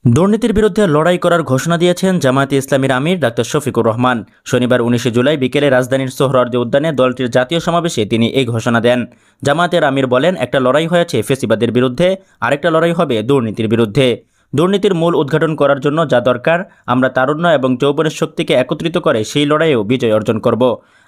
দুর্নীতির বিরুদ্ধে লড়াই করার ঘোষণা দিয়েছেন জামায়াতে ইসলামীর আমির ডাক্তার শফিকুর রহমান। শনিবার ১৯ জুলাই বিকেলে রাজধানীর সোহরাওয়ার্দী উদ্যানে দলটির জাতীয় সমাবেশে তিনি এই ঘোষণা দেন। জামায়াতের আমির বলেন, একটা লড়াই হয়েছে ফেসিবাদের বিরুদ্ধে, আরেকটা লড়াই হবে দুর্নীতির বিরুদ্ধে। দুর্নীতির মূল উদ্ঘাটন করার জন্য যা দরকার, আমরা তারুণ্য এবং যৌবনের শক্তিকে একত্রিত করে সেই লড়াইয়েও বিজয় অর্জন করব।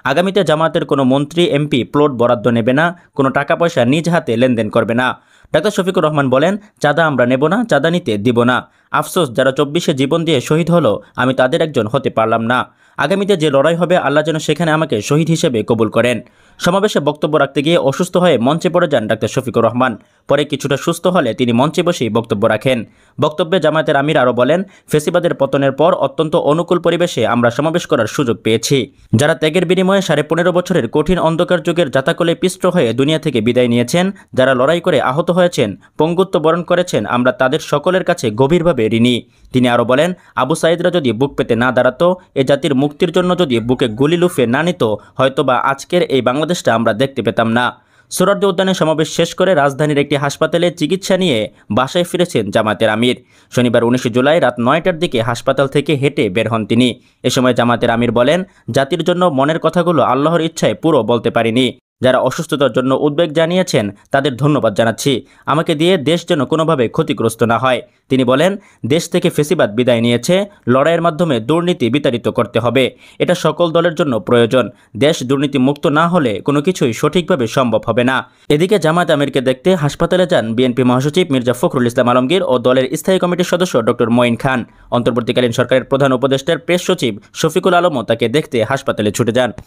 আগামীতে জামায়াতের কোনো মন্ত্রী এমপি প্লট বরাদ্দ নেবে না, কোনো টাকা পয়সা নিজ হাতে লেনদেন করবে না। ডাক্তার শফিকুর রহমান বলেন, চাঁদা আমরা নেব না, চাঁদা নিতে দিব না। আফসোস, যারা ২৪শে জীবন দিয়ে শহীদ হলো, আমি তাদের একজন হতে পারলাম না। আগামীতে যে লড়াই হবে, আল্লাহ যেন সেখানে আমাকে শহীদ হিসেবে কবুল করেন। সমাবেশে বক্তব্য রাখতে গিয়ে অসুস্থ হয়ে মঞ্চে পড়ে যান ডাক্তার শফিকুর রহমান। পরে কিছুটা সুস্থ হলে তিনি মঞ্চে বসেই বক্তব্য রাখেন। বক্তব্যে জামায়াতের আমির আরও বলেন, ফেসিবাদের পতনের পর অত্যন্ত অনুকূল পরিবেশে আমরা সমাবেশ করার সুযোগ পেয়েছি। যারা ত্যাগের বিনিময়ে ১৫.৫ বছরের কঠিন অন্ধকার যুগের জাতাকলে পিষ্ট হয়ে দুনিয়া থেকে বিদায় নিয়েছেন, যারা লড়াই করে আহত হয়েছেন, পঙ্গুত্ব বরণ করেছেন, আমরা তাদের সকলের কাছে গভীরভাবে ঋণী। তিনি আরও বলেন, আবু সাঈদরা যদি বুক পেতে না দাঁড়াতো, এ জাতির মুক্তির জন্য যদি বুকে গুলি লুফে না নিত, হয়তোবা আজকের এই বাংলাদেশটা আমরা দেখতে পেতাম না। সোহরাওয়ার্দী উদ্যানে সমাবেশ শেষ করে রাজধানীর একটি হাসপাতালে চিকিৎসা নিয়ে বাসায় ফিরেছেন জামায়াতের আমির। শনিবার ১৯ জুলাই রাত ৯টার দিকে হাসপাতাল থেকে হেঁটে বের হন তিনি। এ সময় জামায়াতের আমির বলেন, জাতির জন্য মনের কথাগুলো আল্লাহর ইচ্ছায় পুরো বলতে পারিনি। যারা অসুস্থতার জন্য উদ্বেগ জানিয়েছেন, তাদের ধন্যবাদ জানাচ্ছি। আমাকে দিয়ে দেশ যেন কোনোভাবে ক্ষতিগ্রস্ত না হয়। তিনি বলেন, দেশ থেকে ফেসিবাদ বিদায় নিয়েছে, লড়াইয়ের মাধ্যমে দুর্নীতি বিতাড়িত করতে হবে। এটা সকল দলের জন্য প্রয়োজন। দেশ দুর্নীতি মুক্ত না হলে কোনো কিছুই সঠিকভাবে সম্ভব হবে না। এদিকে জামায়াত আমিরকে দেখতে হাসপাতালে যান বিএনপি মহাসচিব মির্জা ফখরুল ইসলাম আলমগীর ও দলের স্থায়ী কমিটির সদস্য ডক্টর মঈন খান। অন্তর্বর্তীকালীন সরকারের প্রধান উপদেষ্টার প্রেস সচিব শফিকুল আলমও তাকে দেখতে হাসপাতালে ছুটে যান।